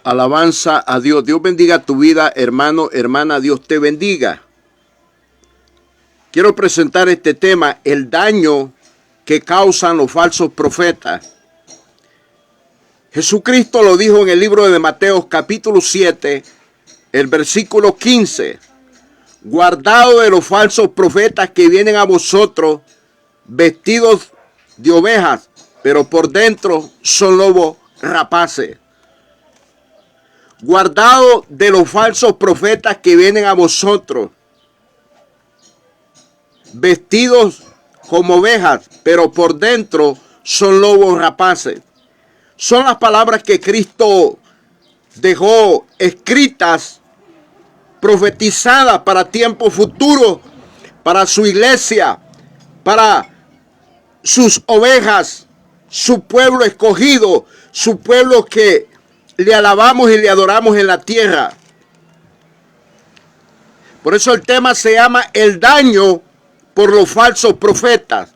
Alabanza a Dios. Dios bendiga tu vida, hermano, hermana. Dios te bendiga. Quiero presentar este tema, el daño que causan los falsos profetas. Jesucristo lo dijo en el libro de Mateo, capítulo 7, el versículo 15. Guardaos de los falsos profetas que vienen a vosotros vestidos de ovejas, pero por dentro son lobos rapaces. Guardaos de los falsos profetas que vienen a vosotros vestidos como ovejas, pero por dentro son lobos rapaces. Son las palabras que Cristo dejó escritas, profetizadas para tiempos futuros, para su iglesia, para sus ovejas, su pueblo escogido, su pueblo que le alabamos y le adoramos en la tierra. Por eso el tema se llama el daño por los falsos profetas.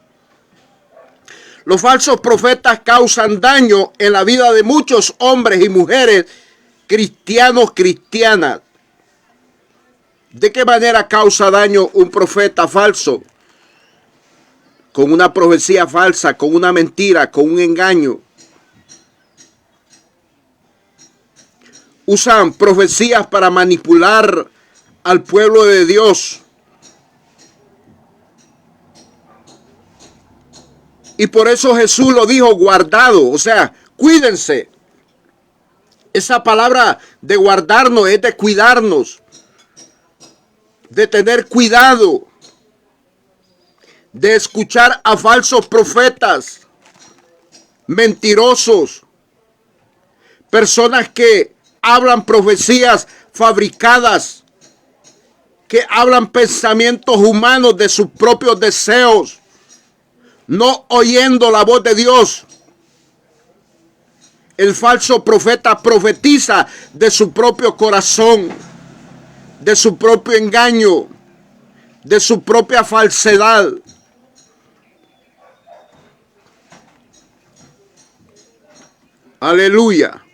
Los falsos profetas causan daño en la vida de muchos hombres y mujeres cristianos, cristianas. ¿De qué manera causa daño un profeta falso? Con una profecía falsa, con una mentira, con un engaño. Usan profecías para manipular al pueblo de Dios. Y por eso Jesús lo dijo, guardado, o sea, cuídense. Esa palabra de guardarnos es de cuidarnos, de tener cuidado, de escuchar a falsos profetas, mentirosos, personas que hablan profecías fabricadas, que hablan pensamientos humanos de sus propios deseos, no oyendo la voz de Dios. El falso profeta profetiza de su propio corazón, de su propio engaño, de su propia falsedad. Aleluya.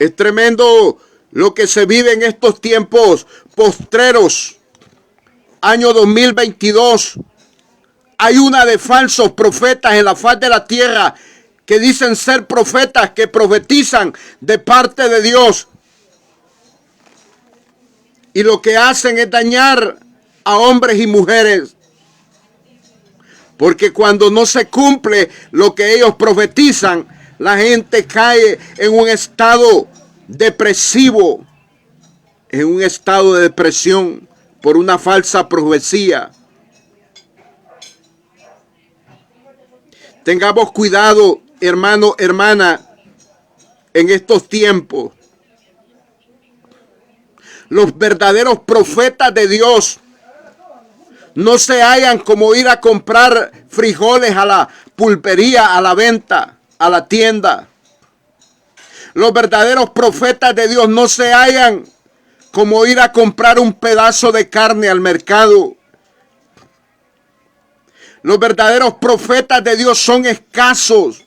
Es tremendo lo que se vive en estos tiempos postreros. Año 2022. Hay una de falsos profetas en la faz de la tierra que dicen ser profetas, que profetizan de parte de Dios. Y lo que hacen es dañar a hombres y mujeres. Porque cuando no se cumple lo que ellos profetizan, la gente cae en un estado depresivo, en un estado de depresión por una falsa profecía. Tengamos cuidado, hermano, hermana, en estos tiempos. Los verdaderos profetas de Dios no se hallan como ir a comprar frijoles a la pulpería, a la venta, a la tienda. Los verdaderos profetas de Dios no se hallan como ir a comprar un pedazo de carne al mercado. Los verdaderos profetas de Dios son escasos,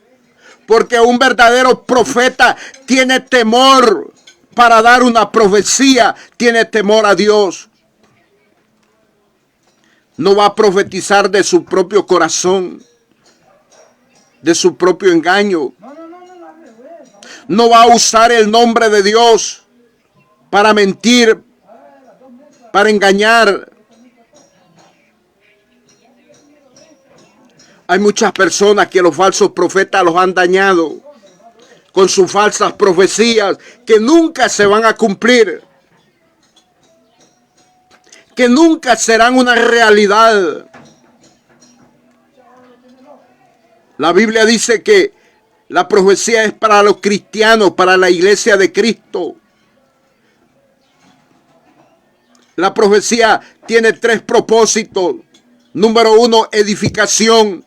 porque un verdadero profeta tiene temor para dar una profecía, tiene temor a Dios. No va a profetizar de su propio corazón, de su propio engaño. No va a usar el nombre de Dios para mentir, para engañar. Hay muchas personas que los falsos profetas los han dañado con sus falsas profecías que nunca se van a cumplir, que nunca serán una realidad. La Biblia dice que la profecía es para los cristianos, para la iglesia de Cristo. La profecía tiene tres propósitos. Número 1, edificación.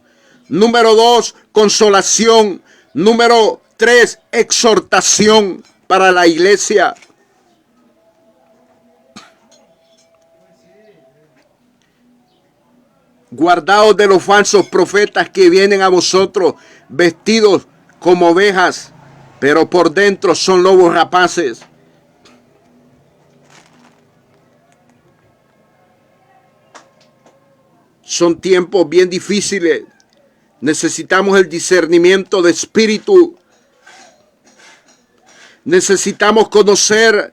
Número 2, consolación. Número 3, exhortación para la iglesia. Guardaos de los falsos profetas que vienen a vosotros vestidos como ovejas, pero por dentro son lobos rapaces. Son tiempos bien difíciles. Necesitamos el discernimiento de espíritu. Necesitamos conocer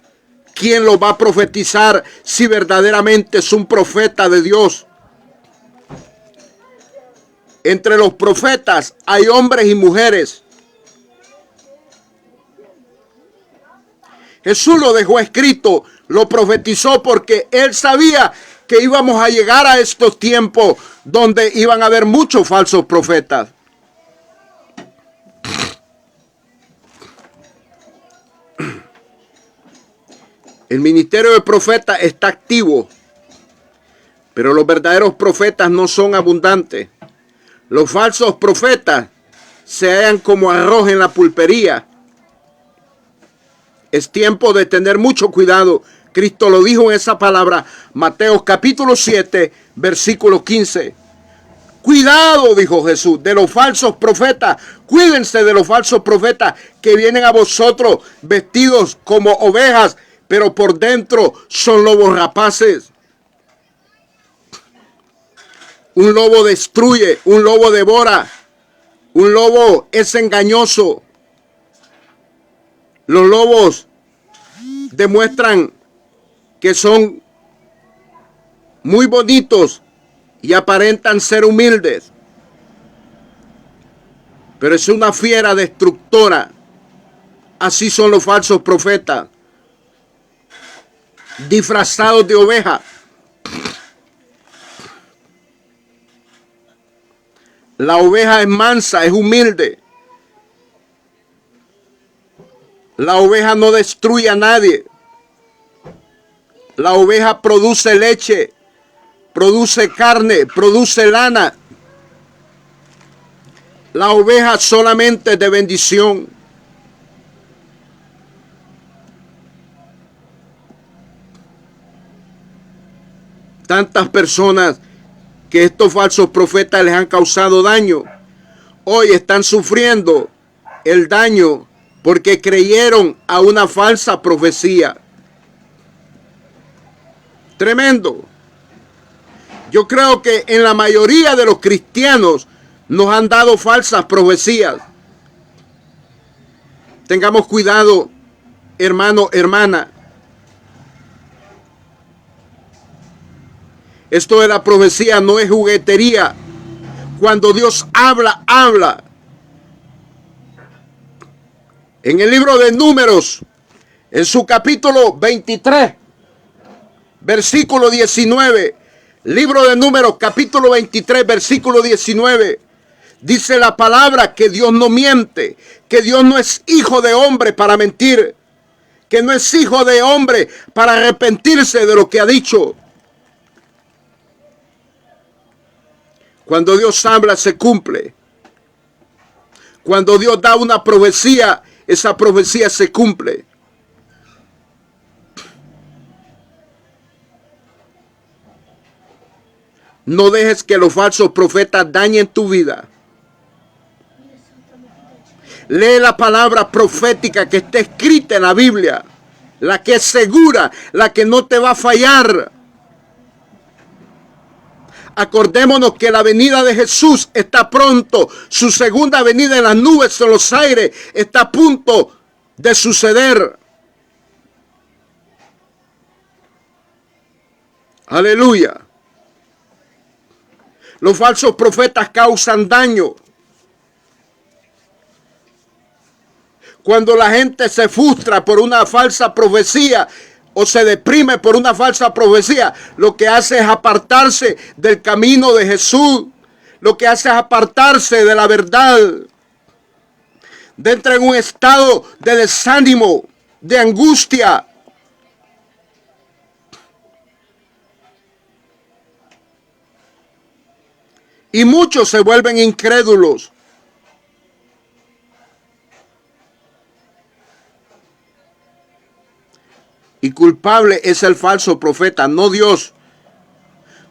quién lo va a profetizar, si verdaderamente es un profeta de Dios. Entre los profetas hay hombres y mujeres. Jesús lo dejó escrito, lo profetizó porque él sabía que íbamos a llegar a estos tiempos donde iban a haber muchos falsos profetas. El ministerio de profeta está activo, pero los verdaderos profetas no son abundantes. Los falsos profetas se hallan como arroz en la pulpería. Es tiempo de tener mucho cuidado. Cristo lo dijo en esa palabra, Mateo capítulo 7, versículo 15. Cuidado, dijo Jesús, de los falsos profetas. Cuídense de los falsos profetas que vienen a vosotros vestidos como ovejas, pero por dentro son lobos rapaces. Un lobo destruye, un lobo devora, un lobo es engañoso. Los lobos demuestran que son muy bonitos y aparentan ser humildes, pero es una fiera destructora. Así son los falsos profetas, disfrazados de oveja. La oveja es mansa, es humilde. La oveja no destruye a nadie. La oveja produce leche, produce carne, produce lana. La oveja solamente es de bendición. Tantas personas que estos falsos profetas les han causado daño, hoy están sufriendo el daño porque creyeron a una falsa profecía. Tremendo. Yo creo que en la mayoría de los cristianos nos han dado falsas profecías. Tengamos cuidado, hermano, hermana. Esto de la profecía no es juguetería. Cuando Dios habla, habla. En el libro de Números, en su capítulo 23, versículo 19, libro de Números, capítulo 23, versículo 19, dice la palabra que Dios no miente, que Dios no es hijo de hombre para mentir, que no es hijo de hombre para arrepentirse de lo que ha dicho. Cuando Dios habla, se cumple. Cuando Dios da una profecía, esa profecía se cumple. No dejes que los falsos profetas dañen tu vida. Lee la palabra profética que está escrita en la Biblia, la que es segura, la que no te va a fallar. Acordémonos que la venida de Jesús está pronto. Su segunda venida en las nubes, en los aires, está a punto de suceder. Aleluya. Los falsos profetas causan daño. Cuando la gente se frustra por una falsa profecía o se deprime por una falsa profecía, lo que hace es apartarse del camino de Jesús. Lo que hace es apartarse de la verdad. Entra en un estado de desánimo, de angustia. Y muchos se vuelven incrédulos. Y culpable es el falso profeta, no Dios.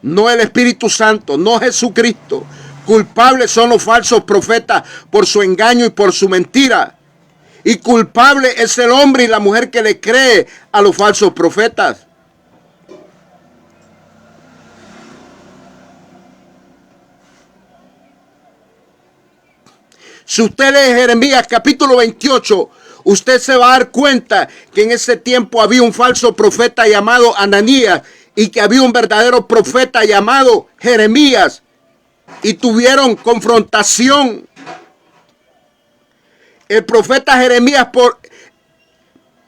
no el Espíritu Santo, no Jesucristo. Culpables son los falsos profetas por su engaño y por su mentira. Y culpable es el hombre y la mujer que le cree a los falsos profetas. Si usted lee Jeremías capítulo 28, usted se va a dar cuenta que en ese tiempo había un falso profeta llamado Ananías y que había un verdadero profeta llamado Jeremías. Y tuvieron confrontación. El profeta Jeremías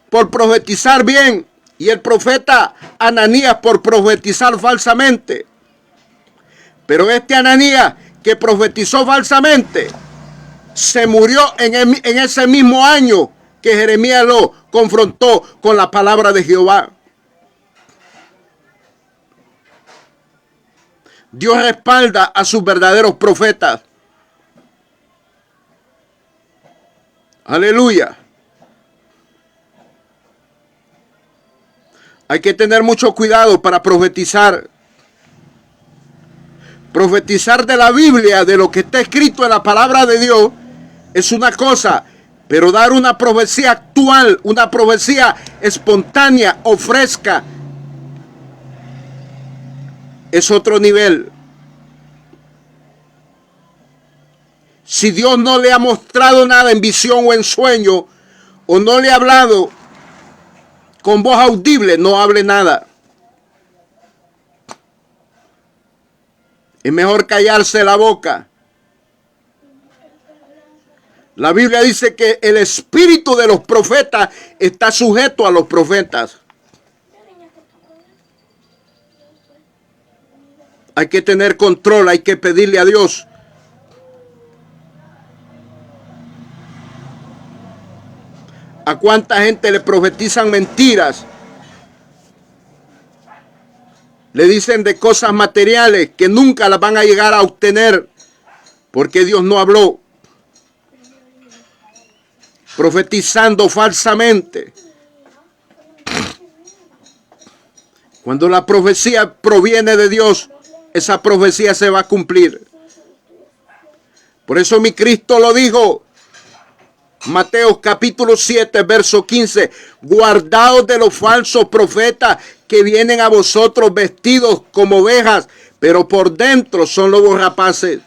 por profetizar bien y el profeta Ananías por profetizar falsamente. Pero este Ananías que profetizó falsamente se murió en ese mismo año que Jeremías lo confrontó con la palabra de Jehová. Dios respalda a sus verdaderos profetas. Aleluya. Hay que tener mucho cuidado para profetizar. Profetizar de la Biblia, de lo que está escrito en la palabra de Dios, es una cosa. Pero dar una profecía actual, una profecía espontánea o fresca, es otro nivel. Si Dios no le ha mostrado nada en visión o en sueño, o no le ha hablado con voz audible, no hable nada. Es mejor callarse la boca. La Biblia dice que el espíritu de los profetas está sujeto a los profetas. Hay que tener control, hay que pedirle a Dios. ¿A cuánta gente le profetizan mentiras? Le dicen de cosas materiales que nunca las van a llegar a obtener porque Dios no habló. Profetizando falsamente. Cuando la profecía proviene de Dios, esa profecía se va a cumplir. Por eso mi Cristo lo dijo. Mateo capítulo 7, verso 15. Guardaos de los falsos profetas que vienen a vosotros vestidos como ovejas, pero por dentro son lobos rapaces.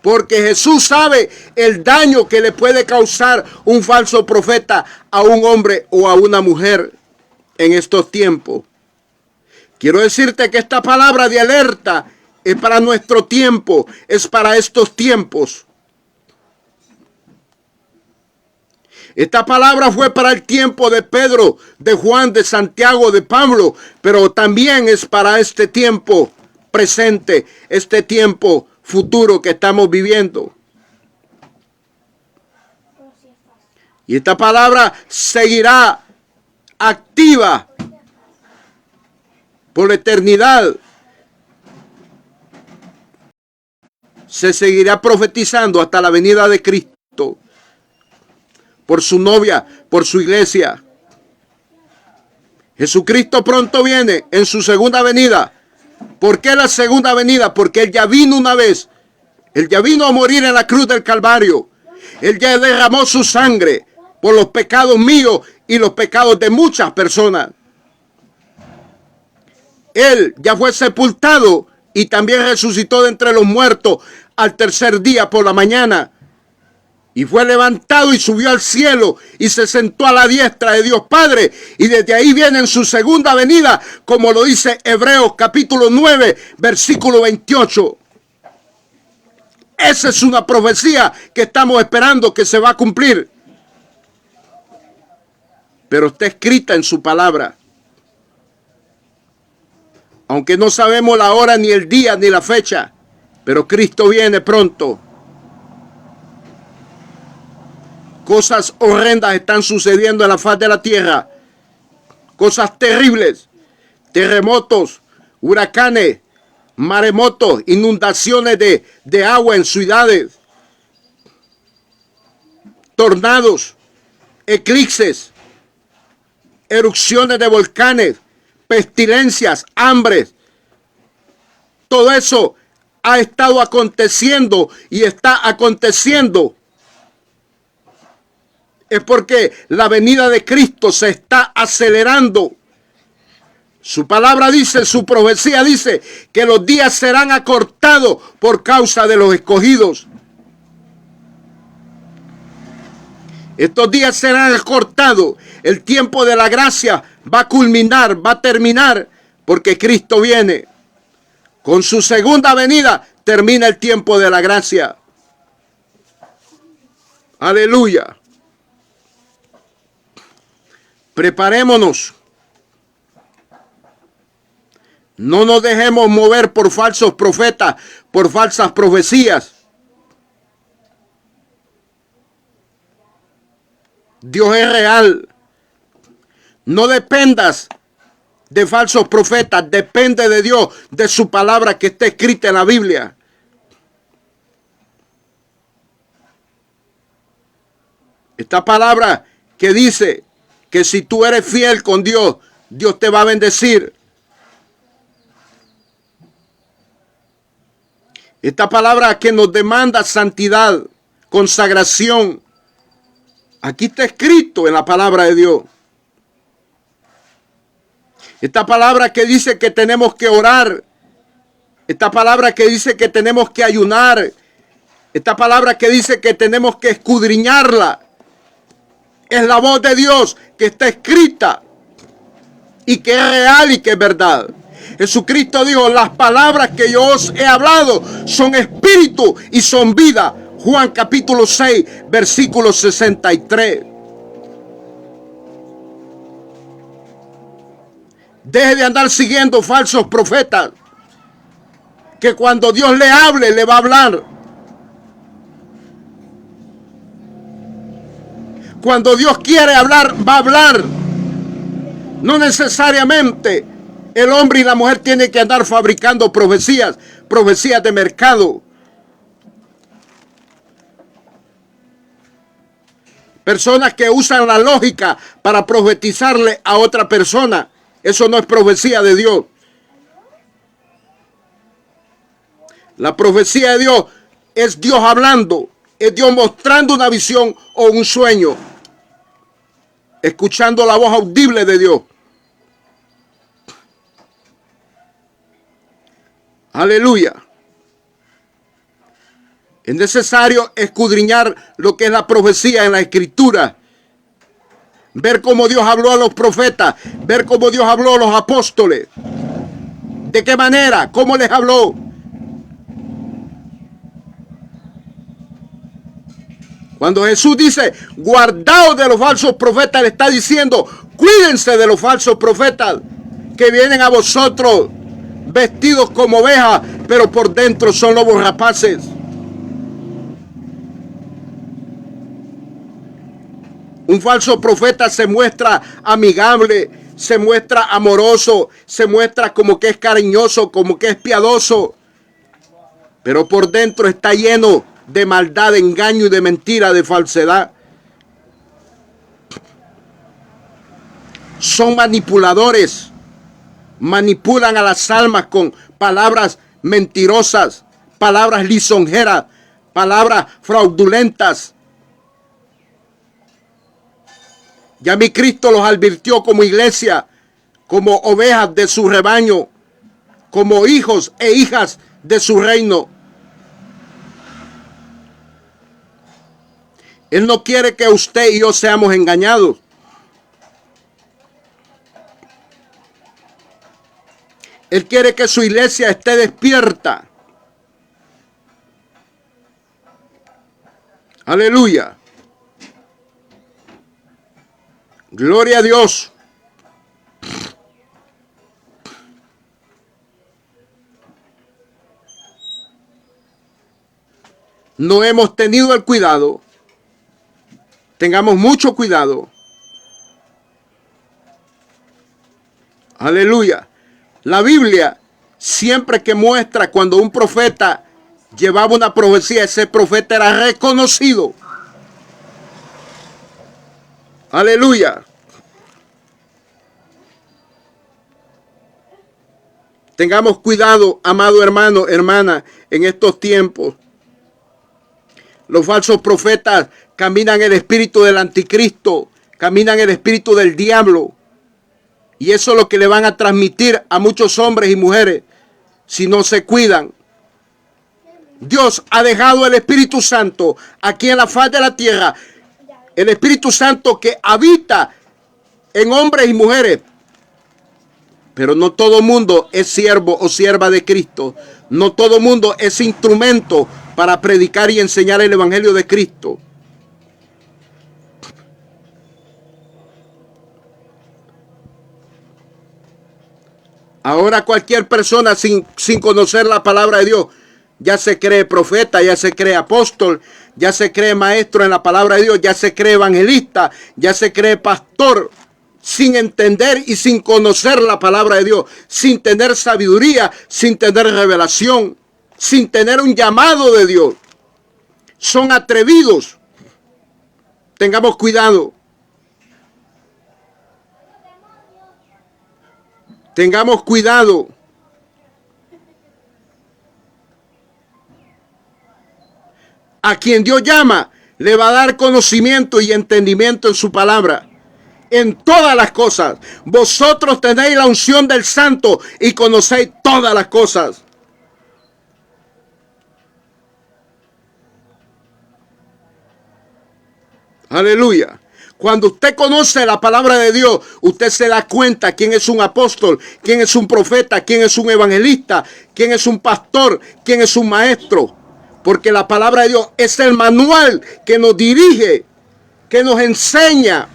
Porque Jesús sabe el daño que le puede causar un falso profeta a un hombre o a una mujer en estos tiempos. Quiero decirte que esta palabra de alerta es para nuestro tiempo, es para estos tiempos. Esta palabra fue para el tiempo de Pedro, de Juan, de Santiago, de Pablo, pero también es para este tiempo presente, este tiempo futuro que estamos viviendo. Y esta palabra seguirá activa por la eternidad. Se seguirá profetizando hasta la venida de Cristo. Por su novia, por su iglesia. Jesucristo pronto viene en su segunda venida. ¿Por qué la segunda venida? Porque Él ya vino una vez. Él ya vino a morir en la cruz del Calvario. Él ya derramó su sangre por los pecados míos y los pecados de muchas personas. Él ya fue sepultado y también resucitó de entre los muertos al tercer día por la mañana. Y fue levantado y subió al cielo y se sentó a la diestra de Dios Padre. Y desde ahí viene en su segunda venida, como lo dice Hebreos capítulo 9, versículo 28. Esa es una profecía que estamos esperando que se va a cumplir. Pero está escrita en su palabra. Aunque no sabemos la hora, ni el día, ni la fecha. Pero Cristo viene pronto. Cosas horrendas están sucediendo en la faz de la tierra. Cosas terribles. Terremotos, huracanes, maremotos, inundaciones de agua en ciudades. Tornados, eclipses, erupciones de volcanes, pestilencias, hambres. todo eso ha estado aconteciendo y está aconteciendo, es porque la venida de Cristo se está acelerando. Su palabra dice, su profecía dice que los días serán acortados por causa de los escogidos. Estos días serán acortados. El tiempo de la gracia va a culminar, va a terminar, porque Cristo viene. Con su segunda venida termina el tiempo de la gracia. Aleluya. Preparémonos. No nos dejemos mover por falsos profetas, por falsas profecías. Dios es real. No dependas de falsos profetas, depende de Dios, de su palabra que está escrita en la Biblia. Esta palabra que dice que si tú eres fiel con Dios, Dios te va a bendecir. Esta palabra que nos demanda santidad, consagración. Aquí está escrito en la palabra de Dios. Esta palabra que dice que tenemos que orar. Esta palabra que dice que tenemos que ayunar. Esta palabra que dice que tenemos que escudriñarla. Es la voz de Dios que está escrita y que es real y que es verdad. Jesucristo dijo, las palabras que yo os he hablado son espíritu y son vida. Juan capítulo 6, versículo 63. Deje de andar siguiendo falsos profetas, que cuando Dios le hable, le va a hablar. Cuando Dios quiere hablar, va a hablar. No necesariamente el hombre y la mujer tienen que andar fabricando profecías, profecías de mercado. Personas que usan la lógica para profetizarle a otra persona. Eso no es profecía de Dios. La profecía de Dios es Dios hablando, es Dios mostrando una visión o un sueño, escuchando la voz audible de Dios. Aleluya. Es necesario escudriñar lo que es la profecía en la Escritura. Ver cómo Dios habló a los profetas. Ver cómo Dios habló a los apóstoles. ¿De qué manera? ¿Cómo les habló? Cuando Jesús dice, guardaos de los falsos profetas, le está diciendo, cuídense de los falsos profetas que vienen a vosotros vestidos como ovejas, pero por dentro son lobos rapaces. Un falso profeta se muestra amigable, se muestra amoroso, se muestra como que es cariñoso, como que es piadoso, pero por dentro está lleno de maldad, de engaño y de mentira, de falsedad. Son manipuladores, manipulan a las almas con palabras mentirosas, palabras lisonjeras, palabras fraudulentas. Ya mi Cristo los advirtió como iglesia, como ovejas de su rebaño, como hijos e hijas de su reino. Él no quiere que usted y yo seamos engañados. Él quiere que su iglesia esté despierta. Aleluya. Gloria a Dios. No hemos tenido el cuidado. Tengamos mucho cuidado. Aleluya. La Biblia siempre que muestra cuando un profeta llevaba una profecía, ese profeta era reconocido. Aleluya. Tengamos cuidado, amado hermano, hermana, en estos tiempos. Los falsos profetas caminan el espíritu del anticristo, caminan el espíritu del diablo. Y eso es lo que le van a transmitir a muchos hombres y mujeres si no se cuidan. Dios ha dejado el Espíritu Santo aquí en la faz de la tierra. El Espíritu Santo que habita en hombres y mujeres. Pero no todo mundo es siervo o sierva de Cristo. No todo mundo es instrumento para predicar y enseñar el Evangelio de Cristo. Ahora cualquier persona sin conocer la palabra de Dios ya se cree profeta, ya se cree apóstol, ya se cree maestro en la palabra de Dios, ya se cree evangelista, ya se cree pastor, sin entender y sin conocer la palabra de Dios, sin tener sabiduría, sin tener revelación, sin tener un llamado de Dios. Son atrevidos. Tengamos cuidado. Tengamos cuidado. A quien Dios llama, le va a dar conocimiento y entendimiento en su palabra. En todas las cosas. Vosotros tenéis la unción del Santo y conocéis todas las cosas. Aleluya. Cuando usted conoce la palabra de Dios, usted se da cuenta quién es un apóstol, quién es un profeta, quién es un evangelista, quién es un pastor, quién es un maestro. Porque la palabra de Dios es el manual que nos dirige, que nos enseña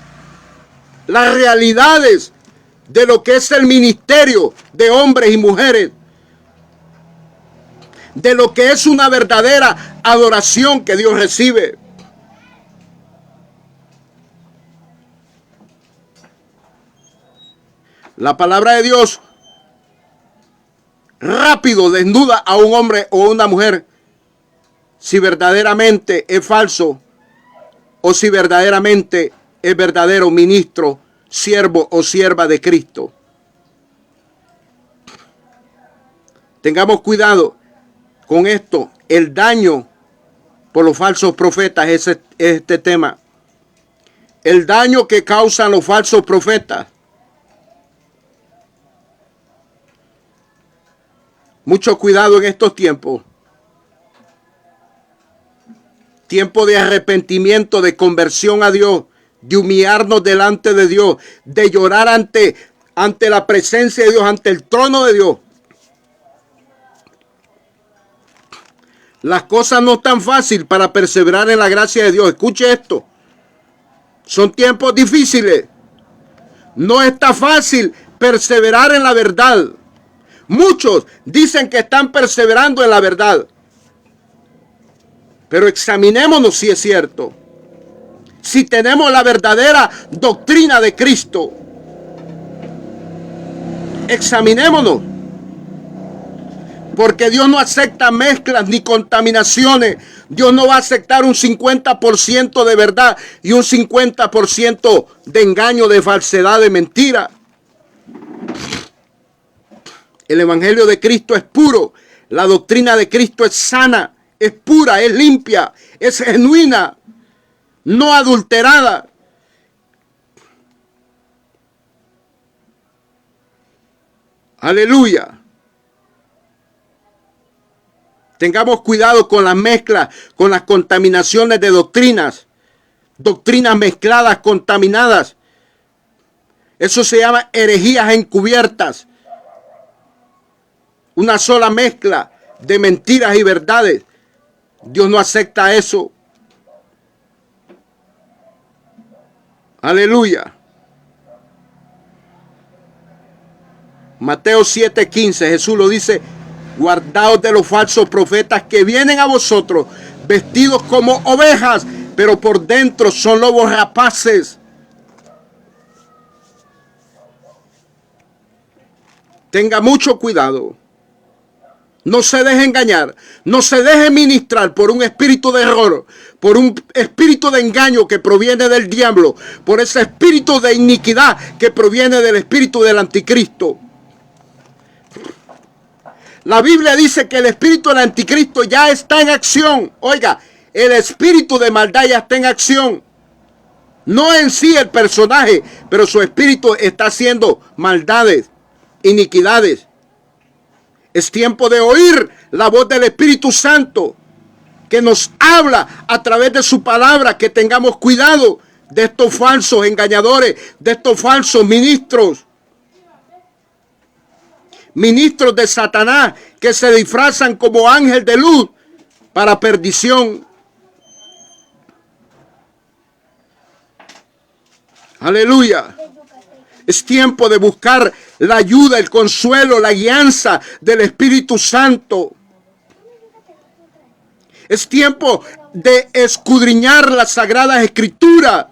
las realidades de lo que es el ministerio de hombres y mujeres, de lo que es una verdadera adoración que Dios recibe. La palabra de Dios rápido desnuda a un hombre o una mujer si verdaderamente es falso o si verdaderamente es verdadero ministro, siervo o sierva de Cristo. Tengamos cuidado con esto. El daño por los falsos profetas es este tema. El daño que causan los falsos profetas. Mucho cuidado en estos tiempos. Tiempo de arrepentimiento, de conversión a Dios, de humillarnos delante de Dios, de llorar ante la presencia de Dios, ante el trono de Dios. Las cosas no están fáciles para perseverar en la gracia de Dios. Escuche esto. Son tiempos difíciles. No está fácil perseverar en la verdad. Muchos dicen que están perseverando en la verdad. Pero examinémonos si es cierto. Si tenemos la verdadera doctrina de Cristo. Examinémonos. Porque Dios no acepta mezclas ni contaminaciones. Dios no va a aceptar un 50% de verdad y un 50% de engaño, de falsedad, de mentira. El evangelio de Cristo es puro. La doctrina de Cristo es sana, es pura, es limpia, es genuina, no adulterada. Aleluya. Tengamos cuidado con las mezclas, con las contaminaciones de doctrinas. Doctrinas mezcladas, contaminadas. Eso se llama herejías encubiertas. Una sola mezcla de mentiras y verdades. Dios no acepta eso. Aleluya. Mateo 7:15, Jesús lo dice: guardaos de los falsos profetas que vienen a vosotros vestidos como ovejas, pero por dentro son lobos rapaces. Tenga mucho cuidado. No se deje engañar, no se deje ministrar por un espíritu de error, por un espíritu de engaño que proviene del diablo, por ese espíritu de iniquidad que proviene del espíritu del anticristo. La Biblia dice que el espíritu del anticristo ya está en acción. Oiga, el espíritu de maldad ya está en acción. No en sí el personaje, pero su espíritu está haciendo maldades, iniquidades. Es tiempo de oír la voz del Espíritu Santo que nos habla a través de su palabra, que tengamos cuidado de estos falsos engañadores, de estos falsos ministros de Satanás que se disfrazan como ángel de luz para perdición. Aleluya. Es tiempo de buscar la ayuda, el consuelo, la guianza del Espíritu Santo. Es tiempo de escudriñar las Sagradas Escrituras.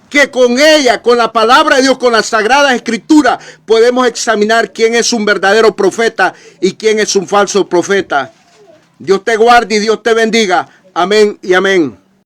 Que con ella, con la palabra de Dios, con las Sagradas Escrituras, podemos examinar quién es un verdadero profeta y quién es un falso profeta. Dios te guarde y Dios te bendiga. Amén y amén.